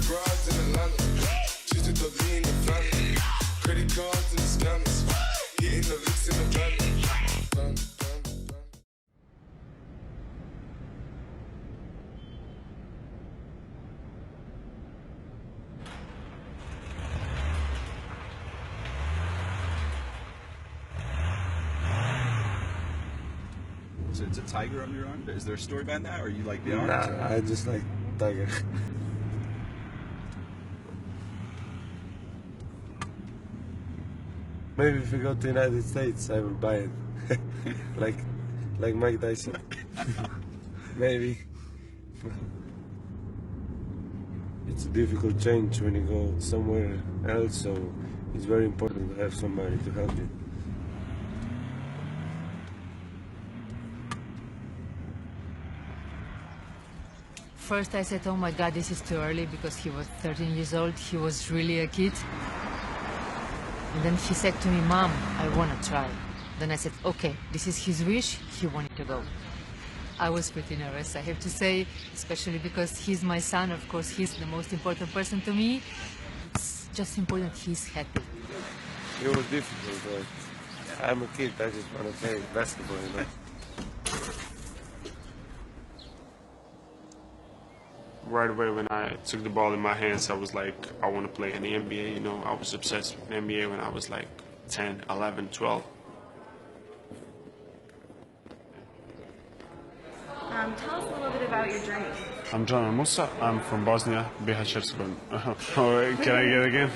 broads in Atlanta. Just to the lean in family. Credit cards and scammers. Hitting the licks in the van. So it's a tiger on your arm? Is there a story behind that, or you like the arm? Nah, I just like tiger. Maybe if we go to the United States, I will buy it. like Mike Tyson. Maybe. It's a difficult change when you go somewhere else, so it's very important to have somebody to help you. First I said, oh my God, this is too early, because he was 13 years old, he was really a kid. And then he said to me, Mom, I want to try. Then I said, okay, this is his wish, he wanted to go. I was pretty nervous, I have to say, especially because he's my son, of course he's the most important person to me. It's just important he's happy. It was difficult, but I'm a kid, I just want to play basketball, you know. Right away when I took the ball in my hands, I was like, I want to play in the NBA, you know. I was obsessed with the NBA when I was like 10, 11, 12. Tell us a little bit about your journey. I'm Janan Musa. I'm from Bosnia, Herzegovina. Can I get it again?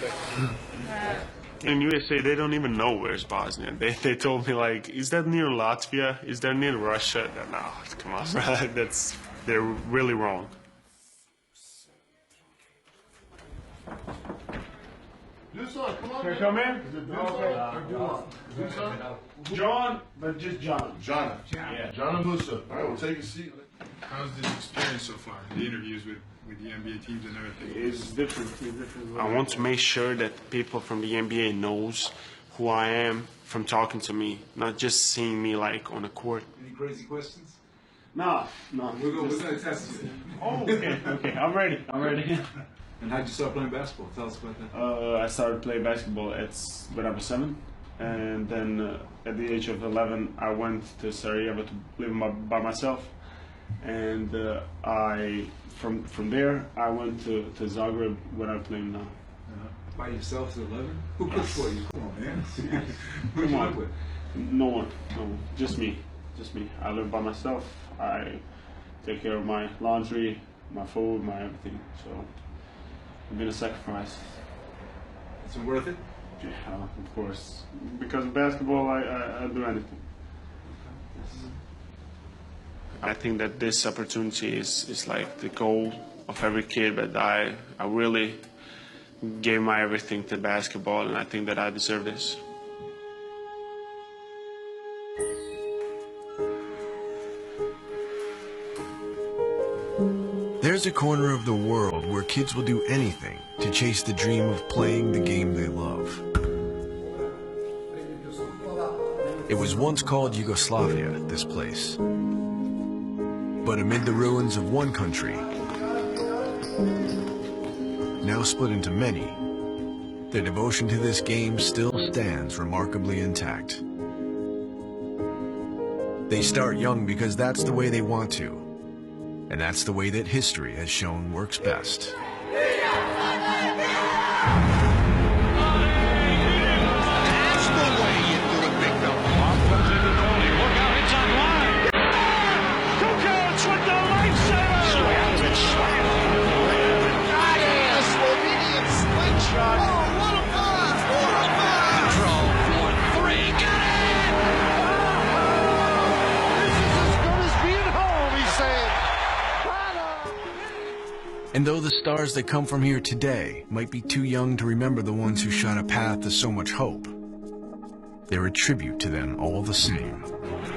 In USA, they don't even know where's Bosnia. They told me, like, is that near Latvia? Is that near Russia? No, come on, they're really wrong. Can I come in? John, but just John. Janan. Yeah. Janan Musa. All right, we'll take a seat. How's this experience so far? The interviews with the NBA teams and everything. It's different. I want to make sure that people from the NBA knows who I am from talking to me, not just seeing me like on the court. Any crazy questions? No. We're gonna test you. Oh, okay. I'm ready. And how'd you start playing basketball? Tell us about that. I started playing basketball when I was 7, and then at the age of 11, I went to Sarajevo to live by myself, and from there I went to Zagreb, where I'm playing now. By yourself at 11? Who cooked for you? Come on, man. Who you live with? No one. Just me. I live by myself. I take care of my laundry, my food, my everything. So it's been a sacrifice. Is it worth it? Yeah, of course. Because of basketball, I do anything. I think that this opportunity is like the goal of every kid, but I really gave my everything to basketball, and I think that I deserve this. There's a corner of the world where kids will do anything to chase the dream of playing the game they love. It was once called Yugoslavia, this place. But amid the ruins of one country, now split into many, their devotion to this game still stands remarkably intact. They start young because that's the way they want to. And that's the way that history has shown works best. That's the way you do it, big fella. Off comes into Tony. Look out, it's on line. Kukoc with the lifesaver. Stojakovic slam. A Slovenian slingshot. Oh, what a pass! What a pass! Control for 3. Got it! This is as good as being home, he's saying. And though the stars that come from here today might be too young to remember the ones who shot a path to so much hope, they're a tribute to them all the same.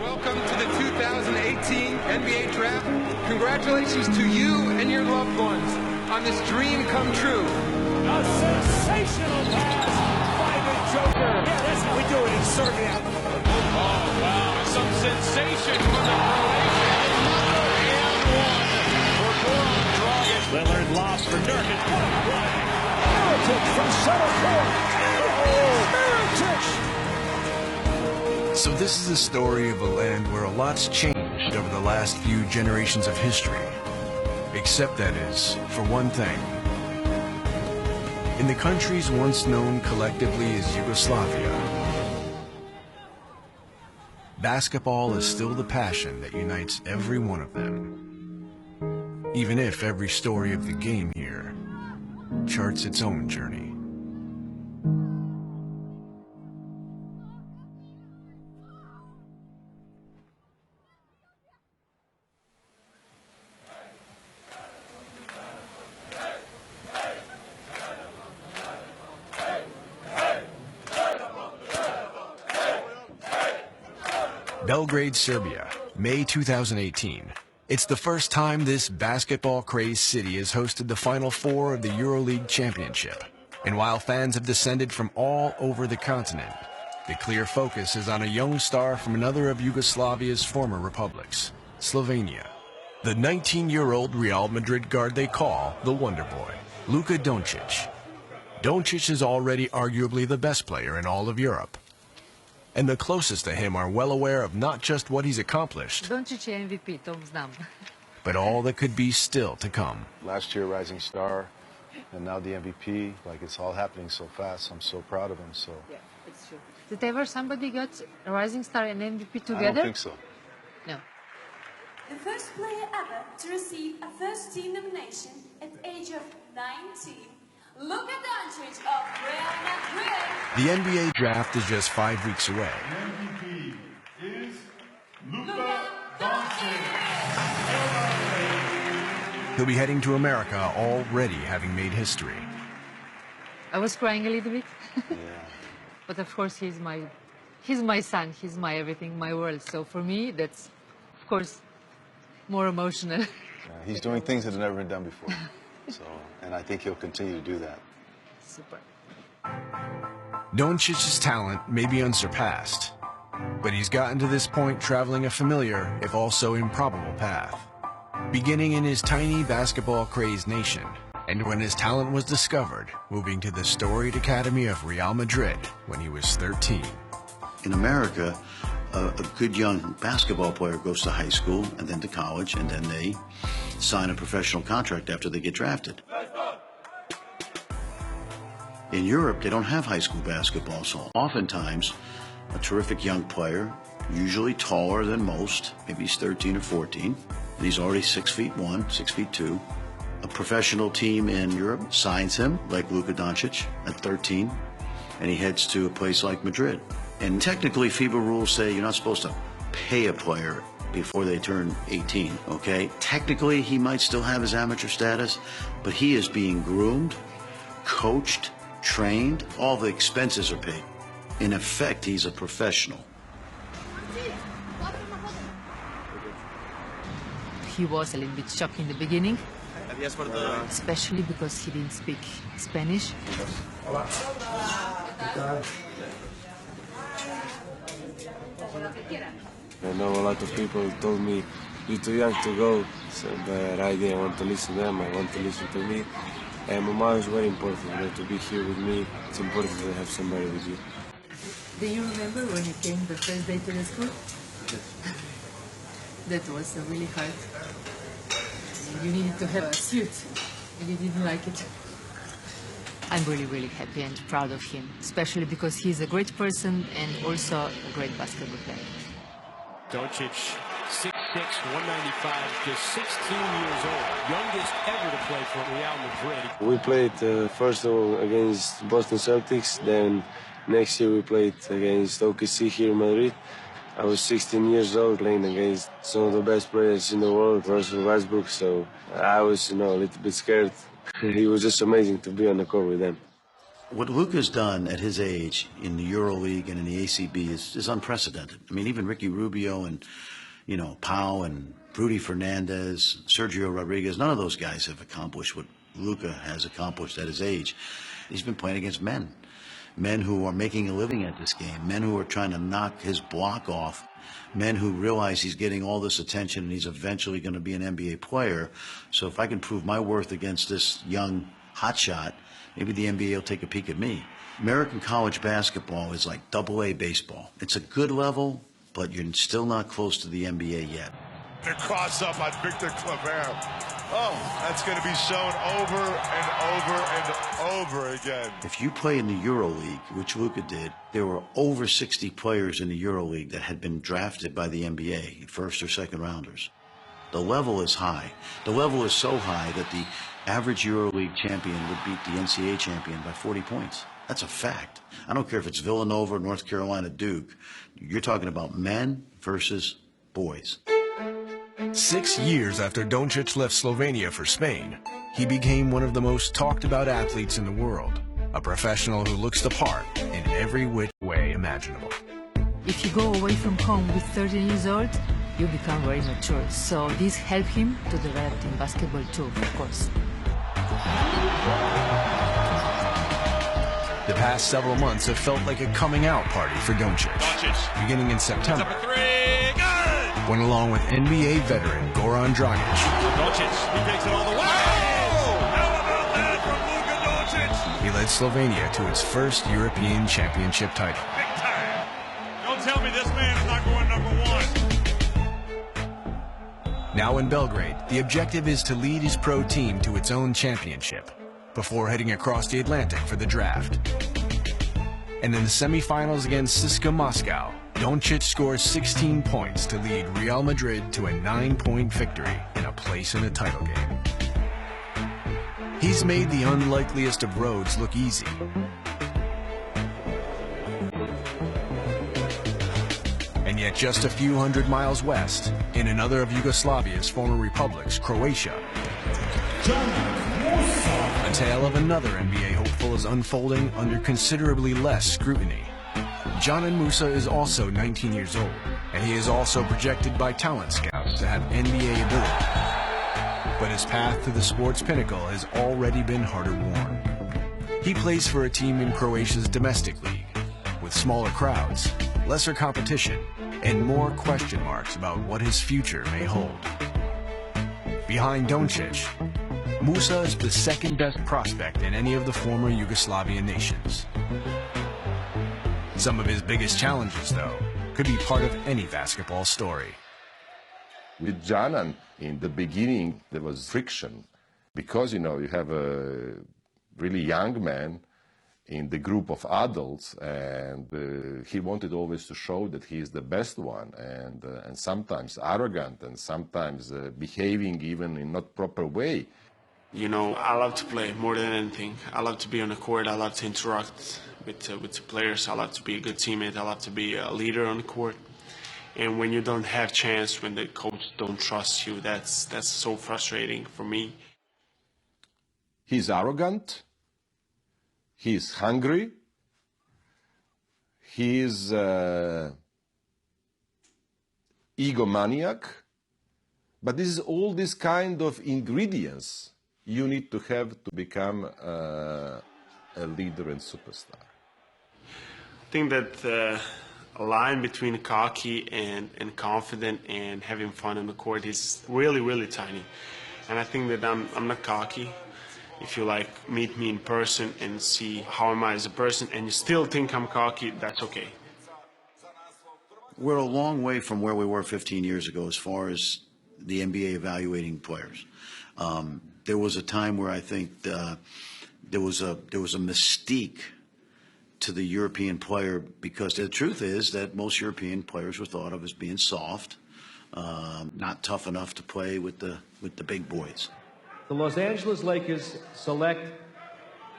Welcome to the 2018 NBA Draft. Congratulations to you and your loved ones on this dream come true. A sensational pass by the Joker. Yeah, that's how we do it in Serbia. Oh, wow. Some sensation from the Croatian. Another and one for Goran Dragic. Lillard lost for Nurkic. What a kick from center court. Mirotic! So this is the story of a land where a lot's changed over the last few generations of history. Except, that is, for one thing. In the countries once known collectively as Yugoslavia, basketball is still the passion that unites every one of them. Even if every story of the game here charts its own journey. Belgrade, Serbia, May 2018. It's the first time this basketball-crazed city has hosted the Final Four of the EuroLeague Championship. And while fans have descended from all over the continent, the clear focus is on a young star from another of Yugoslavia's former republics, Slovenia. The 19-year-old Real Madrid guard they call the Wonderboy, Luka Dončić. Dončić is already arguably the best player in all of Europe. And the closest to him are well aware of not just what he's accomplished, Dončić je MVP, to znam. but all that could be still to come. Last year, rising star, and now the MVP. Like, it's all happening so fast. I'm so proud of him. So. Yeah, it's true. Did ever somebody get a Rising Star and MVP together? I don't think so. No. The first player ever to receive a first-team nomination at the age of 19. Luka Dončić of Real Madrid. The NBA draft is just 5 weeks away. MVP is Luka Dončić. He'll be heading to America already having made history. I was crying a little bit. But of course, he's my son, he's my everything, my world. So for me, that's, of course, more emotional. He's doing things that have never been done before. So, and I think he'll continue to do that. Super. Doncic's talent may be unsurpassed, but he's gotten to this point traveling a familiar, if also improbable path. Beginning in his tiny basketball-crazed nation, and when his talent was discovered, moving to the storied academy of Real Madrid when he was 13. In America, a good young basketball player goes to high school and then to college, and then they sign a professional contract after they get drafted. In Europe, they don't have high school basketball, so oftentimes a terrific young player, usually taller than most, maybe he's 13 or 14, and he's already 6'1", 6'2". A professional team in Europe signs him, like Luka Dončić, at 13, and he heads to a place like Madrid. And technically, FIBA rules say you're not supposed to pay a player before they turn 18, okay? Technically, he might still have his amateur status, but he is being groomed, coached, trained, all the expenses are paid. In effect, he's a professional. He was a little bit shocked in the beginning, especially because he didn't speak Spanish. I know a lot of people told me, you're too young to go, so, but I didn't want to listen to them, I want to listen to me. And my mom is very important, you know, to be here with me. It's important to have somebody with you. Do you remember when you came the first day to the school? That was really hard. You needed to have a suit, and you didn't like it. I'm really, really happy and proud of him, especially because he's a great person and also a great basketball player. Dončić, 6'6", 195, just 16 years old, youngest ever to play for Real Madrid. We played first of all against Boston Celtics, then next year we played against OKC here in Madrid. I was 16 years old playing against some of the best players in the world, Russell Westbrook, so I was, you know, a little bit scared. It was just amazing to be on the court with them. What Luka's done at his age in the EuroLeague and in the ACB is unprecedented. I mean, even Ricky Rubio and, you know, Pau and Rudy Fernandez, Sergio Rodriguez, none of those guys have accomplished what Luka has accomplished at his age. He's been playing against men who are making a living at this game, men who are trying to knock his block off, men who realize he's getting all this attention and he's eventually going to be an NBA player. So if I can prove my worth against this young hot shot, maybe the NBA will take a peek at me. American college basketball is like AA baseball. It's a good level, but you're still not close to the NBA yet. The cross up on Victor Claver. Oh, that's going to be shown over and over and over again. If you play in the EuroLeague, which Luka did, there were over 60 players in the EuroLeague that had been drafted by the NBA, first or second rounders. The level is high. The level is so high that the average EuroLeague champion would beat the NCAA champion by 40 points. That's a fact. I don't care if it's Villanova, North Carolina, Duke. You're talking about men versus boys. 6 years after Dončić left Slovenia for Spain, he became one of the most talked about athletes in the world, a professional who looks the part in every which way imaginable. If you go away from home with 13 years old, you become very mature. So this helped him to develop in basketball too, of course. The past several months have felt like a coming out party for Dončić. Beginning in September, when along with NBA veteran Goran Dragic, Dončić, he takes it all the way. How about that from Luka Dončić? he led Slovenia to its first European championship title. Big time. Don't tell me this man is not going #1. Now in Belgrade, the objective is to lead his pro team to its own championship before heading across the Atlantic for the draft. And in the semifinals against CSKA Moscow, Dončić scores 16 points to lead Real Madrid to a 9-point victory in a place in a title game. He's made the unlikeliest of roads look easy. And yet just a few hundred miles west, in another of Yugoslavia's former republics, Croatia, a tale of another NBA hopeful is unfolding under considerably less scrutiny. Janan Musa is also 19 years old, and he is also projected by talent scouts to have NBA ability. But his path to the sport's pinnacle has already been harder worn. He plays for a team in Croatia's domestic league, with smaller crowds, lesser competition, and more question marks about what his future may hold. Behind Dončić, Musa is the second best prospect in any of the former Yugoslavian nations. Some of his biggest challenges, though, could be part of any basketball story. With Janan, in the beginning, there was friction because, you have a really young man in the group of adults, and he wanted always to show that he is the best one, and sometimes arrogant, and sometimes behaving even in not proper way. I love to play more than anything. I love to be on the court. I love to interact with the players. I love to be a good teammate. I love to be a leader on the court. And when you don't have chance, when the coach don't trust you, that's so frustrating for me. He's arrogant. He's hungry. He's egomaniac. But this is all these kind of ingredients you need to have to become a leader and superstar. I think that a line between cocky and confident and having fun on the court is really, really tiny. And I think that I'm not cocky. If you meet me in person and see how am I as a person and you still think I'm cocky, that's okay. We're a long way from where we were 15 years ago as far as the NBA evaluating players. There was a time where I think there was a mystique to the European player, because the truth is that most European players were thought of as being soft, not tough enough to play with the big boys. The Los Angeles Lakers select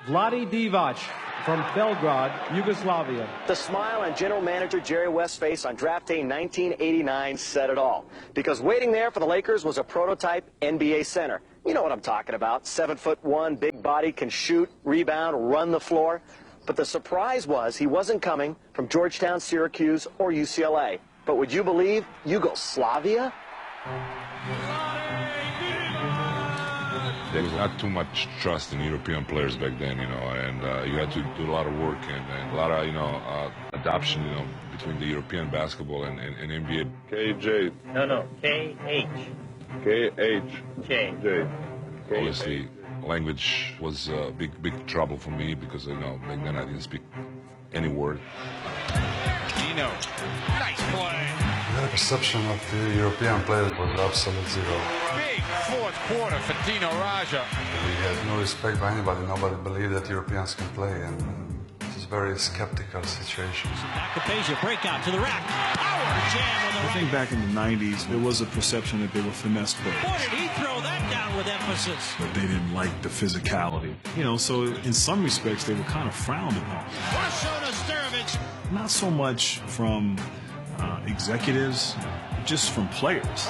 Vlade Divac from Belgrade, Yugoslavia. The smile on general manager Jerry West's face on draft day 1989 said it all. Because waiting there for the Lakers was a prototype NBA center. You know what I'm talking about. 7'1", big body, can shoot, rebound, run the floor. But the surprise was he wasn't coming from Georgetown, Syracuse, or UCLA. But would you believe Yugoslavia? There was not too much trust in European players back then, and you had to do a lot of work and a lot of, adoption, between the European basketball and NBA. KJ. No, KH. KH. J. Obviously, language was big trouble for me because, you know, back then I didn't speak any word. Dino, nice play. The perception of the European players was absolute zero. Big fourth quarter for Dino Raja. We had no respect by anybody. Nobody believed that Europeans can play, and it's a very skeptical situation. Capazia breakout to the rack. Power jam on the I think back in the 90s, there was a perception that they were finesse players. Boy, did he throw that down with emphasis. But they didn't like the physicality. You know, so in some respects, they were kind of frowned upon. Not so much from executives, just from players.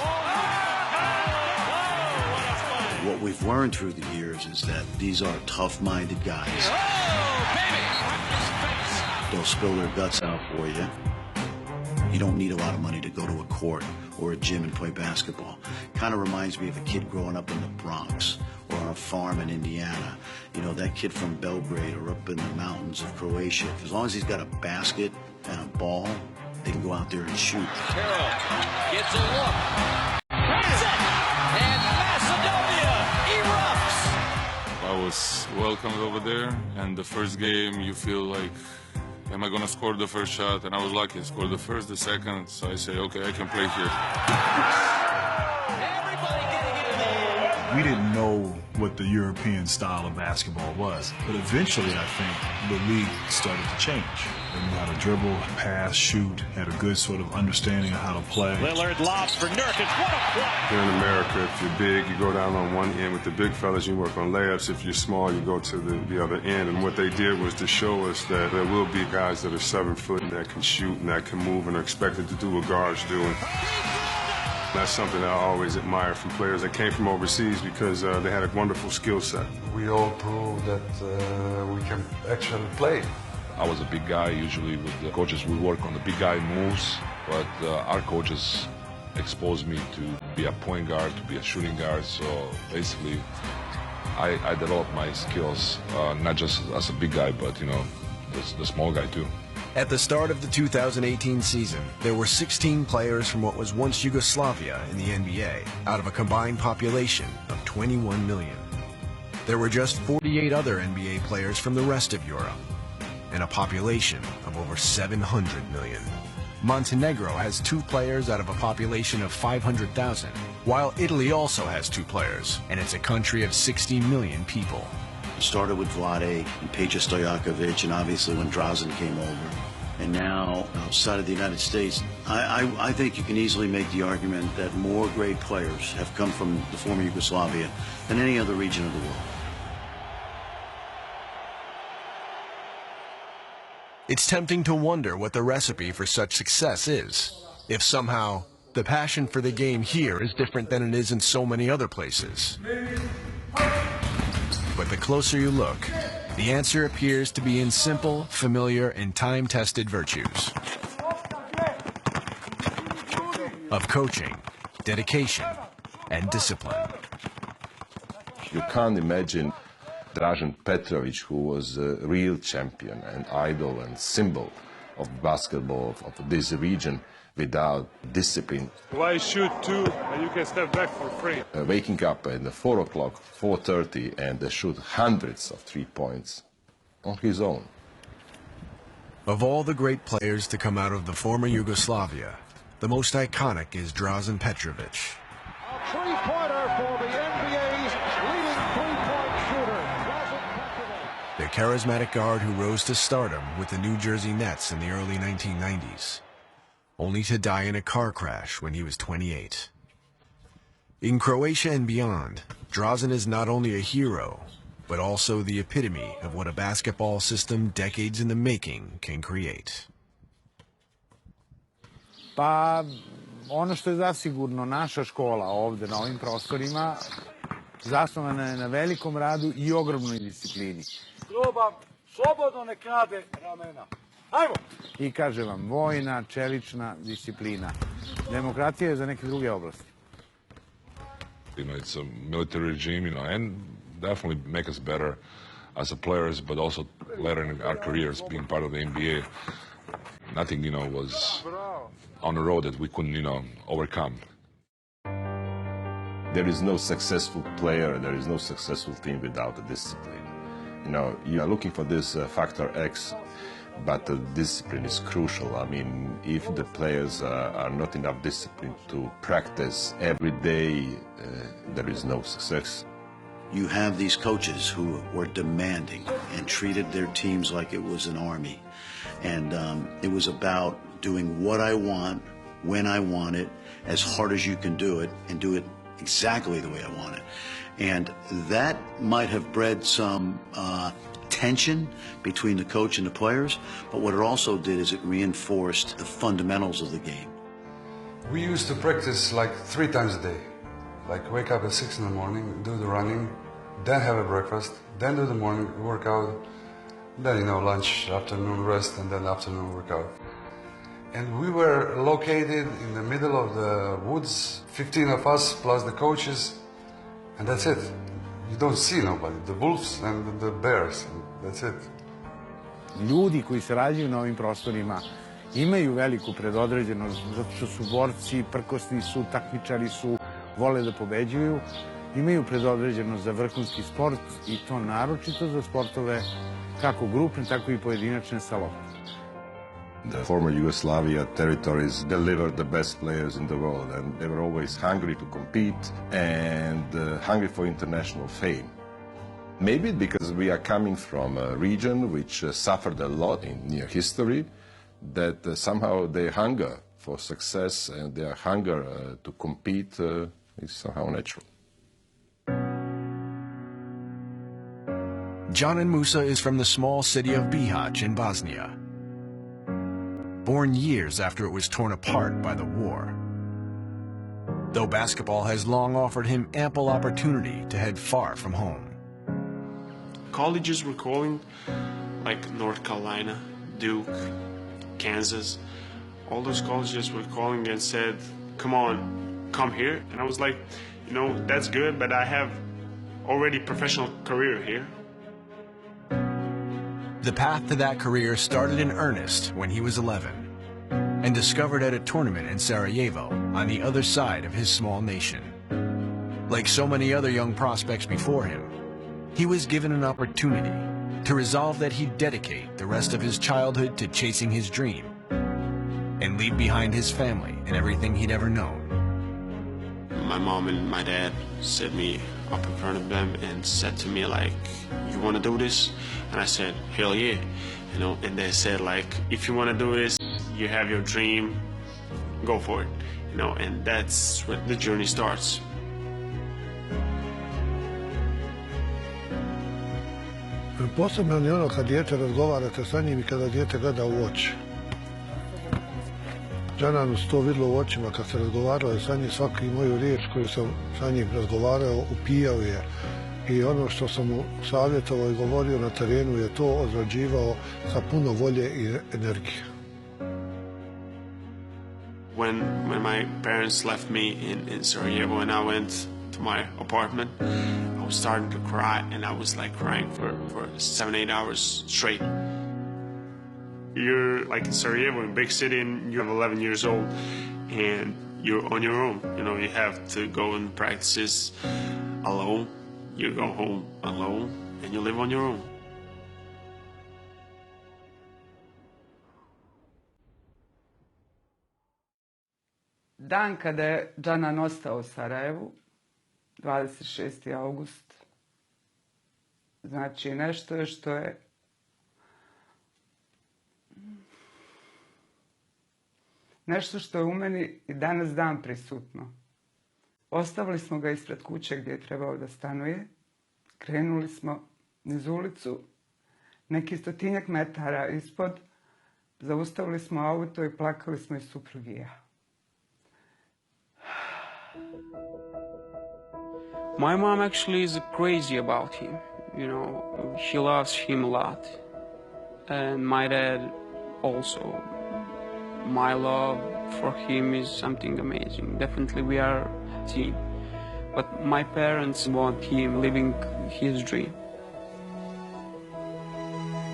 What we've learned through the years is that these are tough-minded guys. They'll spill their guts out for you. You don't need a lot of money to go to a court or a gym and play basketball. Kind of reminds me of a kid growing up in the Bronx or on a farm in Indiana. You know, that kid from Belgrade or up in the mountains of Croatia. As long as he's got a basket and a ball, they can go out there and shoot. Carroll gets a look. That's it! And Macedonia erupts! I was welcomed over there, and the first game you feel like, am I gonna score the first shot? And I was lucky, I scored the first, the second, so I say, okay, I can play here. We didn't know what the European style of basketball was, but eventually I think the league started to change. They knew how to dribble, pass, shoot, had a good sort of understanding of how to play. Lillard lobs for Nurkic. What a play! Here in America, if you're big, you go down on one end with the big fellas, you work on layups. If you're small, you go to the other end. And what they did was to show us that there will be guys that are 7 foot and that can shoot and that can move and are expected to do what guards do. And that's something that I always admire from players that came from overseas because they had a wonderful skill set. We all proved that we can actually play. I was a big guy. Usually with the coaches, we work on the big guy moves, but our coaches exposed me to be a point guard, to be a shooting guard. So basically, I developed my skills, not just as a big guy, but, you know, the small guy too. At the start of the 2018 season, there were 16 players from what was once Yugoslavia in the NBA, out of a combined population of 21 million. There were just 48 other NBA players from the rest of Europe, and a population of over 700 million. Montenegro has 2 players out of a population of 500,000, while Italy also has 2 players, and it's a country of 60 million people. It started with Vlade and Peja Stojakovic, and obviously when Drazen came over. And now, outside of the United States, I think you can easily make the argument that more great players have come from the former Yugoslavia than any other region of the world. It's tempting to wonder what the recipe for such success is. If somehow the passion for the game here is different than it is in so many other places. But the closer you look, the answer appears to be in simple, familiar, and time-tested virtues of coaching, dedication, and discipline. You can't imagine Dražen Petrović, who was a real champion and idol and symbol of basketball of this region, without discipline. Why shoot 2 and you can step back for free? Waking up at 4 o'clock, 4:30, and shoot hundreds of 3 points on his own. Of all the great players to come out of the former Yugoslavia, the most iconic is Dražen Petrović. A three-pointer for the NBA's leading three-point shooter, Dražen Petrović. The charismatic guard who rose to stardom with the New Jersey Nets in the early 1990s, only to die in a car crash when he was 28. In Croatia and beyond, Dražen is not only a hero, but also the epitome of what a basketball system decades in the making can create. Pa, ono što je zasigurno naša škola ovde na ovim prostorima, zasnovana je na velikom radu i ogromnoj disciplini. Kluba, slobodno nek rade ramena. Ajmo! I kaže vam, vojna, čelična disciplina. Demokratija je za neke druge oblasti. You know, it's a military regime, you know, and definitely make us better as a players, but also later in our careers, being part of the NBA. Nothing, you know, was on the road that we couldn't, you know, overcome. There is no successful player, there is no successful team without a discipline. You know, you are looking for this factor X, but discipline is crucial. I mean, if the players are not enough disciplined to practice every day, there is no success. You have these coaches who were demanding and treated their teams like it was an army. And it was about doing what I want, when I want it, as hard as you can do it, and do it exactly the way I want it. And that might have bred some tension between the coach and the players, but what it also did is it reinforced the fundamentals of the game. We used to practice like 3 times a day. Like wake up at 6 in the morning, do the running, then have a breakfast, then do the morning workout, then, you know, lunch, afternoon rest, and then afternoon workout. And we were located in the middle of the woods, 15 of us plus the coaches, and that's it. You don't see nobody, the wolves and the bears, and that's it. Ljudi koji se rađaju na ovim prostorima imaju veliku predodređenost, zato što su borci, prkosni su, takmičari su, vole da pobeđuju, imaju predodređenost za vrhunski sport i to naročito za sportove kako grupne, tako i pojedinačne sa loptom. The former Yugoslavia territories delivered the best players in the world, and they were always hungry to compete and hungry for international fame. Maybe because we are coming from a region which suffered a lot in near history, that somehow their hunger for success and their hunger to compete is somehow natural. Janan Musa is from the small city of Bihać in Bosnia. Born years after it was torn apart by the war. Though basketball has long offered him ample opportunity to head far from home. Colleges were calling, like North Carolina, Duke, Kansas. All those colleges were calling and said, come on, come here. And I was like, you know, that's good, but I have already professional career here. The path to that career started in earnest when he was 11 and discovered at a tournament in Sarajevo on the other side of his small nation. Like so many other young prospects before him, he was given an opportunity to resolve that he'd dedicate the rest of his childhood to chasing his dream and leave behind his family and everything he'd ever known. My mom and my dad set me up in front of them and said to me, like, you want to do this? And I said, hell yeah, you know, and they said, like, if you want to do this, you have your dream, go for it, you know, and that's where the journey starts. Posebno je ono kad dijete razgovarate sa njim i kada dijete gleda u oči. Džananu se to vidjelo u očima kad se razgovaralo sa njim, svaku moju riječ koju sam sa njim razgovarao, upijao je. I ono što sam mu savjetovao i govorio na terenu je to odrađivao sa puno volje i energije. When my parents left me in Sarajevo and I went to my apartment, I was starting to cry, and I was like crying for 7-8 hours straight. You're like in Sarajevo, in a big city, and you're 11 years old, and you're on your own. You know, you have to go and practices alone. You go home alone, and you live on your own. Dan kada je Džanan ostao u Sarajevu, 26. august, znači nešto je što je nešto što je u meni i danas dan prisutno. Ostavili smo ga ispred kuće gdje je trebao da stanuje, krenuli smo niz ulicu, neki 100-tinjak metara ispod, zaustavili smo auto i plakali smo i suprug i ja. My mom actually is crazy about him, you know, she loves him a lot. And my dad also. My love for him is something amazing. Definitely we are a team. But my parents want him living his dream.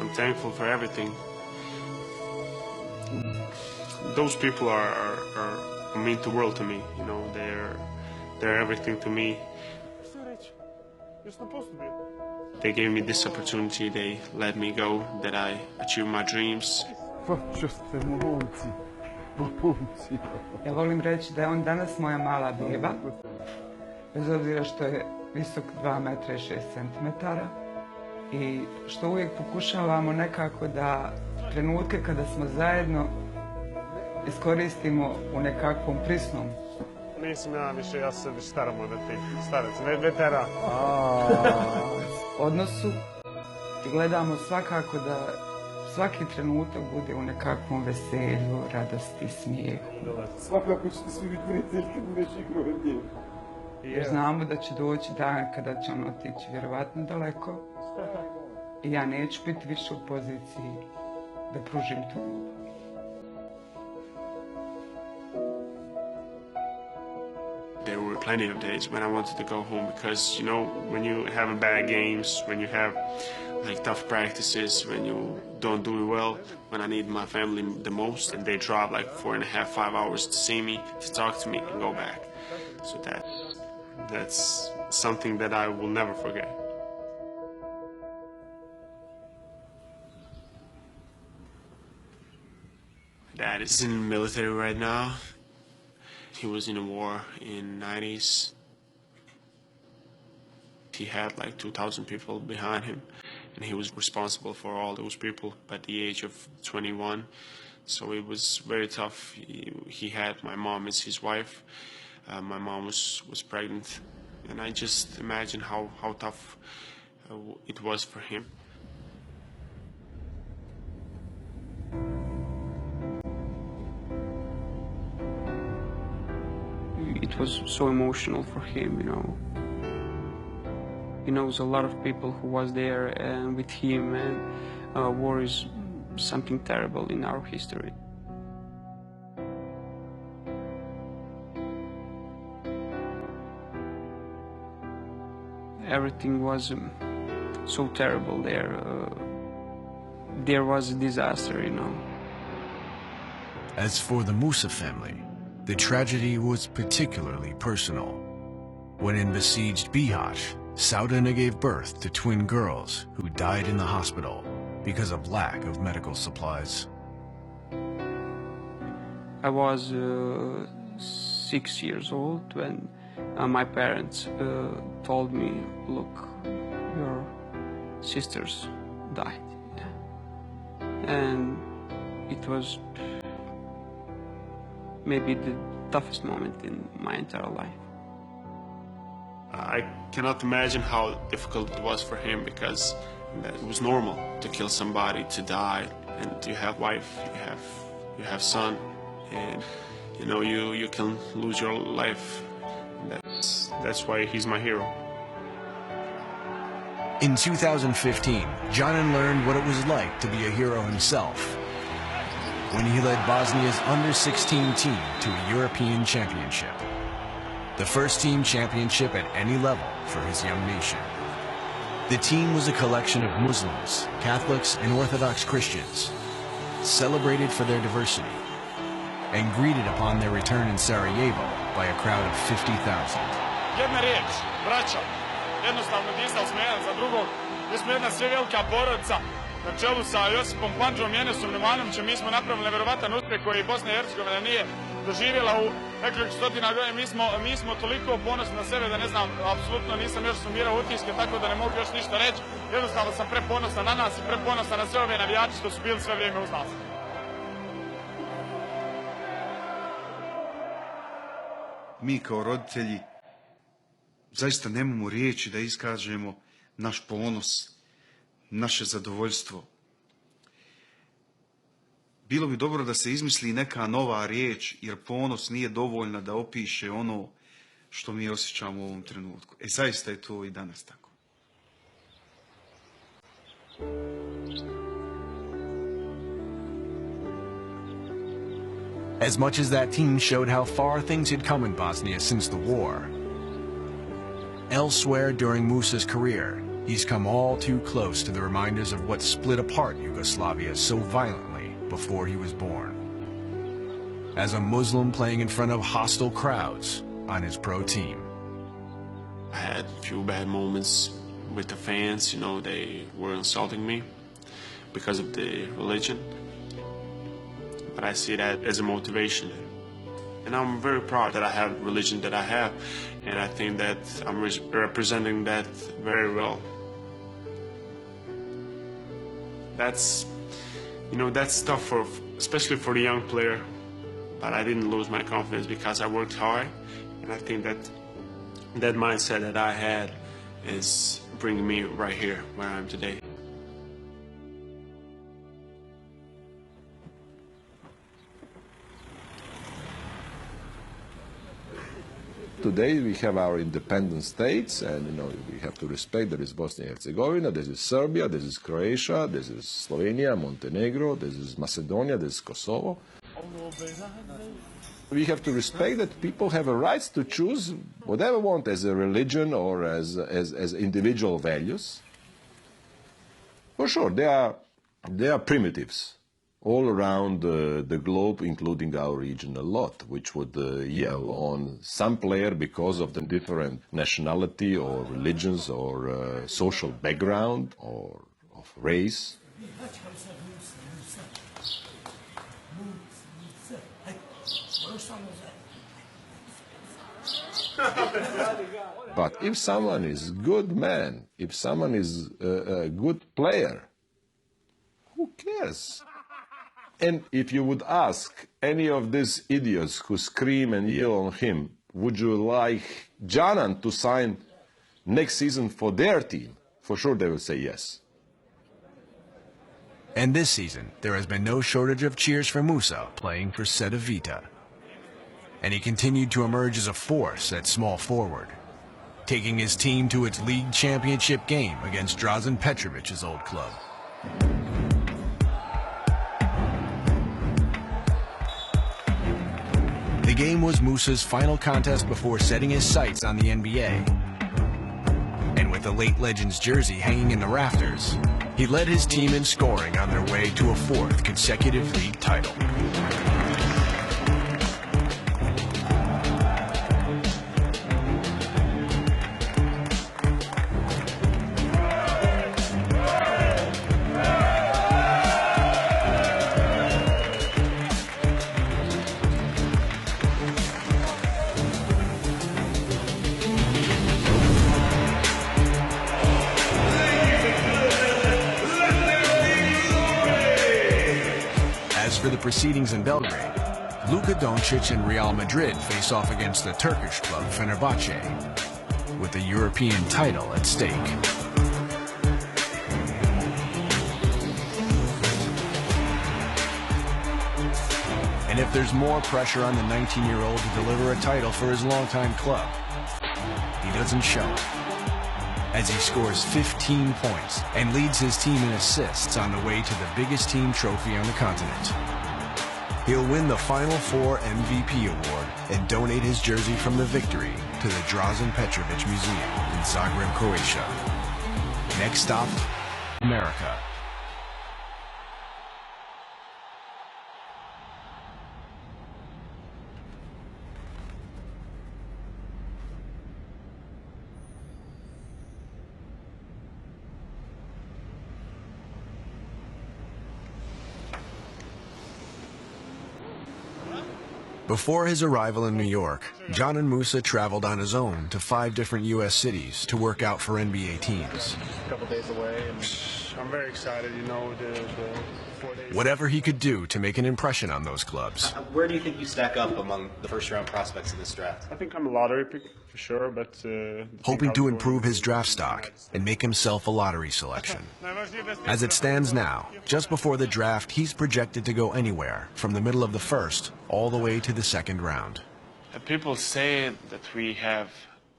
I'm thankful for everything. Those people are mean the world to me, you know, They're everything to me. They gave me this opportunity, they let me go, that I achieve my dreams. Ja volim reći da je on danas moja mala diva, bez obzira što je visok 2 metra i 6 centimetara i što uvijek pokušavamo nekako da trenutke kada smo zajedno iskoristimo u nekakvom prisnom. Nisam ja više, ja se staram od tih staraca, veteran. Odnosu i gledamo svakako da svaki trenutak bude u nekakvom veselju, radosti, smijehu. Svakako ćete svi biti prijatelji kad budeš igrao od njega. Jer znamo da će doći dan kada će on otići vjerovatno daleko i ja neću biti više u poziciji da pružim tu ljubav. There were plenty of days when I wanted to go home because, you know, when you have bad games, when you have like tough practices, when you don't do well, when I need my family the most, and they drive like 4.5, 5 hours to see me, to talk to me, and go back. So that's something that I will never forget. Dad is in the military right now. He was in a war in the 90s. He had like 2,000 people behind him, and he was responsible for all those people at the age of 21. So it was very tough. He had my mom as his wife. My mom was pregnant, and I just imagine how tough it was for him. It was so emotional for him, you know. He knows a lot of people who was there and with him, and war is something terrible in our history. Everything was so terrible there. There was a disaster, you know. As for the Musa family, the tragedy was particularly personal. When in besieged Bihać, Saudana gave birth to twin girls who died in the hospital because of lack of medical supplies. I was 6 years old when my parents told me, look, your sisters died. And it was maybe the toughest moment in my entire life. I cannot imagine how difficult it was for him because it was normal to kill somebody, to die, and you have wife, you have son, and you know you can lose your life. That's why he's my hero. In 2015, Janan learned what it was like to be a hero himself when he led Bosnia's under-16 team to a European championship, the first team championship at any level for his young nation. The team was a collection of Muslims, Catholics, and Orthodox Christians, celebrated for their diversity, and greeted upon their return in Sarajevo by a crowd of 50,000. Jedna riječ, braća, jednostavno disali smo jedan za drugog, mi smo jedna sve velika porodica, na čelu sa Josipom Pandžom i Enesom Nemanovićem. Mi smo napravili nevjerovatan uspjeh koji Bosna i Hercegovina nije doživjela u nekoliko stotina godina. Mi smo toliko ponosni na sebe da ne znam, apsolutno nisam još sumirao utiske, tako da ne mogu još ništa reći. Jednostavno sam preponosan na nas i preponosan na sve ove navijače što su bili sve vrijeme uz nas. Mi kao roditelji zaista nemamo riječi da iskažemo naš ponos, naše zadovoljstvo. Bilo bi dobro da se izmisli neka nova riječ, jer ponos nije dovoljna da opiše ono što mi osjećamo u ovom trenutku. Zaista je to i danas tako. As much as that team showed how far things had come in Bosnia since the war, elsewhere during Musa's career, he's come all too close to the reminders of what split apart Yugoslavia so violently before he was born. As a Muslim playing in front of hostile crowds on his pro team. I had a few bad moments with the fans, you know, they were insulting me because of the religion. But I see that as a motivation. And I'm very proud that I have the religion that I have. And I think that I'm representing that very well. That's, you know, that's tough for, especially for the young player. But I didn't lose my confidence because I worked hard. And I think that that mindset that I had is bringing me right here where I am today. Today we have our independent states, and we have to respect there is Bosnia and Herzegovina, this is Serbia, this is Croatia, this is Slovenia, Montenegro, this is Macedonia, this is Kosovo. We have to respect that people have a right to choose whatever they want as a religion or as individual values. For sure, they are primitives all around the globe, including our region a lot, which would yell on some player because of the different nationality or religions or social background or of race. But if someone is a good man, if someone is a good player, who cares? And if you would ask any of these idiots who scream and yell on him, would you like Janan to sign next season for their team? For sure they will say yes. And this season, there has been no shortage of cheers for Musa playing for Cedevita Vita. And he continued to emerge as a force at small forward, taking his team to its league championship game against Dražen Petrovic's old club. The game was Musa's final contest before setting his sights on the NBA. And with the late legend's jersey hanging in the rafters, he led his team in scoring on their way to a fourth consecutive league title. For the proceedings in Belgrade, Luka Dončić and Real Madrid face off against the Turkish club Fenerbahce, with the European title at stake. And if there's more pressure on the 19-year-old to deliver a title for his longtime club, he doesn't show it, as he scores 15 points and leads his team in assists on the way to the biggest team trophy on the continent. He'll win the Final Four MVP award and donate his jersey from the victory to the Dražen Petrović Museum in Zagreb, Croatia. Next stop, America. Before his arrival in New York, Janan Musa traveled on his own to 5 different U.S. cities to work out for NBA teams. A couple days away, and I'm very excited, you know, the 4 days. Whatever he could do to make an impression on those clubs. Where do you think you stack up among the first-round prospects of this draft? I think I'm a lottery pick, for sure, but... hoping to improve his draft stock and make himself a lottery selection. As it stands now, just before the draft, he's projected to go anywhere, from the middle of the first all the way to the second round. People say that we have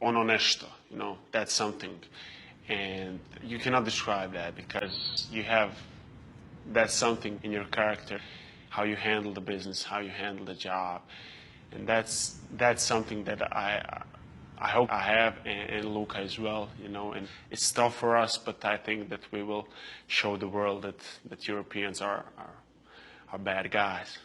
ono nešto, you know, that's something. And you cannot describe that because you have that something in your character, how you handle the business, how you handle the job. And that's something that I hope I have, and Luka as well, you know. And it's tough for us, but I think that we will show the world that Europeans are bad guys.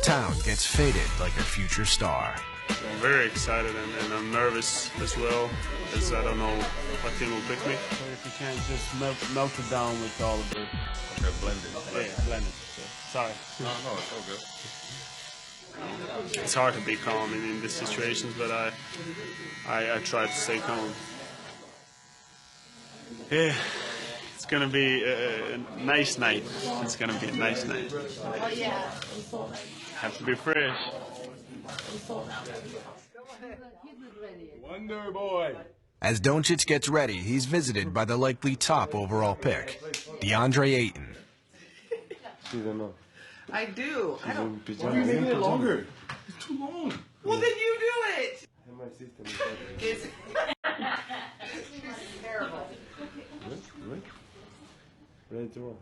Town gets faded like a future star. I'm very excited and I'm nervous as well, as I don't know what team will pick me. So if you can just melt it down with all of the... Okay, blend it. Yeah, blend it. Sorry. No, it's all good. It's hard to be calm in these situations, but I try to stay calm. Yeah, it's gonna be a nice night. It's gonna be a nice night. Have to be fresh. Wonderboy. As Dončić gets ready, he's visited by the likely top overall pick, DeAndre Ayton. I do. I don't. Why are you making it longer? It's too long. Well, then you do it. It's terrible. Good. Ready to roll.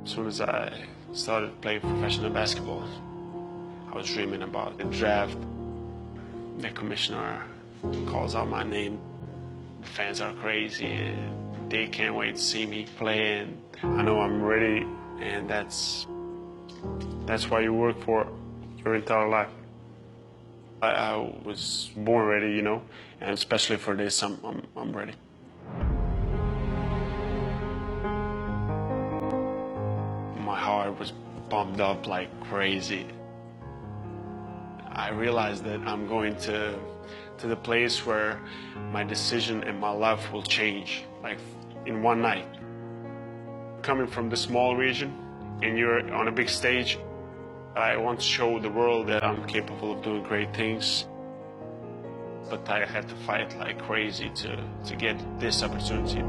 As soon as I started playing professional basketball, I was dreaming about the draft. The commissioner calls out my name. The fans are crazy and they can't wait to see me play, and I know I'm ready, and that's why you work for your entire life. I was born ready, you know, and especially for this, I'm ready. My heart was pumped up like crazy. I realized that I'm going to the place where my decision and my life will change, like in one night. Coming from the small region and you're on a big stage, I want to show the world that I'm capable of doing great things. But I had to fight like crazy to get this opportunity.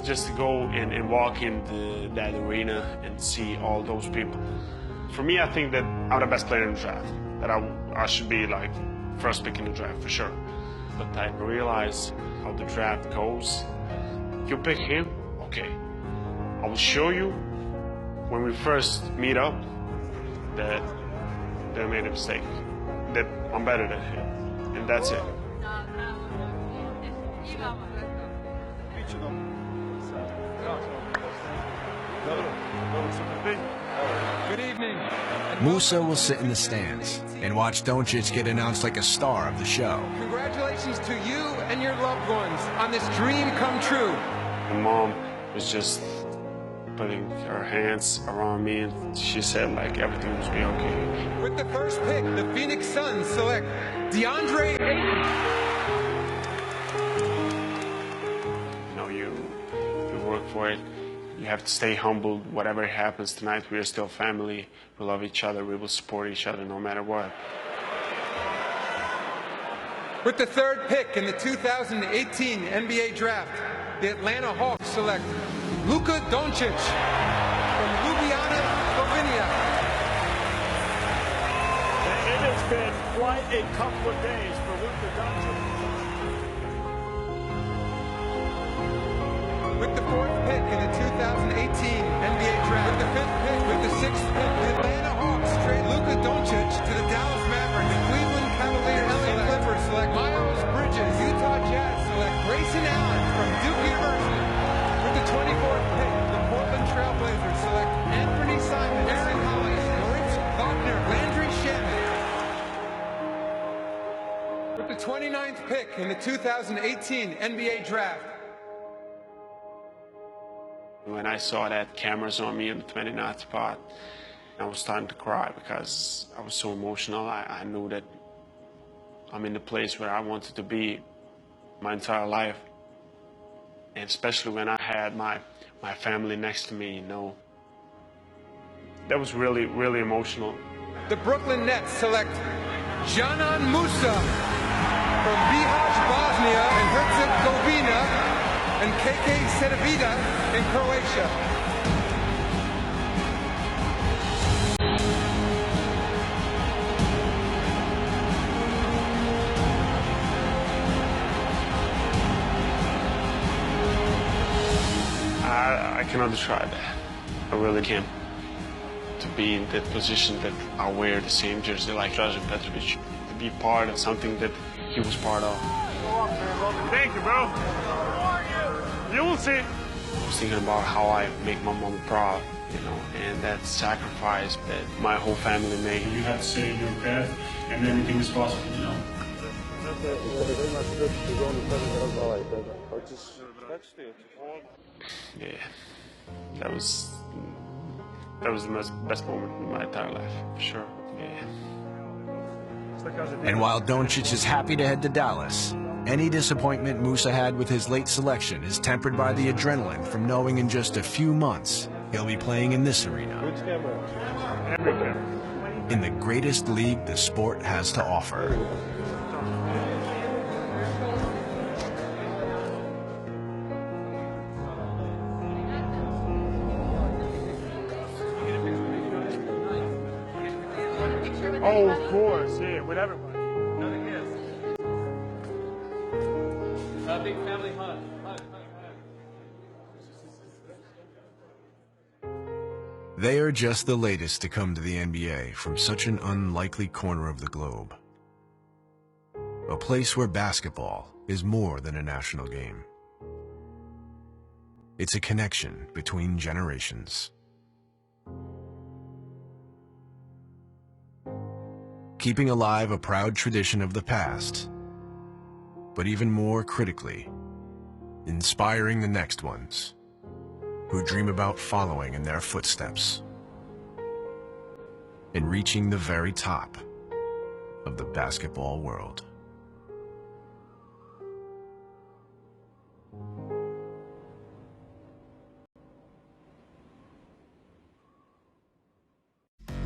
Just to go and walk in that arena and see all those people. For me, I think that I'm the best player in the draft. That I should be like first pick in the draft for sure. But I realize how the draft goes. You pick him, okay. I will show you when we first meet up that they made a mistake. That I'm better than him, and that's it. Good evening. Musa will sit in the stands and watch Dončić get announced like a star of the show. Congratulations to you and your loved ones on this dream come true. My mom was just putting her hands around me and she said like everything was be okay. With the first pick, the Phoenix Suns select DeAndre Ayton. You know, you work for it. You have to stay humble. Whatever happens tonight, we are still family. We love each other. We will support each other no matter what. With the third pick in the 2018 NBA Draft, the Atlanta Hawks select Luka Dončić from Ljubljana, Slovenia. It has been quite a couple of days for Luka Dončić. With the fourth pick in the 2018 NBA Draft, with the fifth pick, with the sixth pick, the Atlanta Hawks trade Luka Dončić to the Dallas Mavericks. The Cleveland Cavaliers LA Clippers select Miles Bridges. Utah Jazz select Grayson Allen from Duke University. With the 24th pick, the Portland Trail Blazers select Anthony Simons, Aaron Hollis, Moritz Wagner, Landry Shamet. With the 29th pick in the 2018 NBA Draft, when I saw that cameras on me in the 29th spot, I was starting to cry because I was so emotional. I knew that I'm in the place where I wanted to be my entire life. And especially when I had my family next to me, you know. That was really, really emotional. The Brooklyn Nets select Janan Musa from Bihać, Bosnia and Herzegovina, and KK Cedevita in Croatia. cannot describe that. I really can't. To be in that position that I wear the same jersey like Dražen Petrović, to be part of something that he was part of. Thank you, bro. You will see. I was thinking about how I make my mom proud, you know, and that sacrifice that my whole family made. You have to save your path, and everything is possible, you know. Yeah, that was the best moment in my entire life, for sure. Yeah. And while Doncic is happy to head to Dallas, any disappointment Musa had with his late selection is tempered by the adrenaline from knowing in just a few months he'll be playing in this arena, in the greatest league the sport has to offer. Oh, of course, yeah, with everybody. A big family hug. They are just the latest to come to the NBA from such an unlikely corner of the globe. A place where basketball is more than a national game. It's a connection between generations. Keeping alive a proud tradition of the past, but even more critically, inspiring the next ones who dream about following in their footsteps and reaching the very top of the basketball world.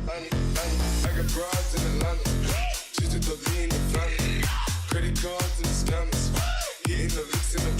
I got broads in Atlanta, just to lean the family. Credit cards and the scammers, hitting the licks in the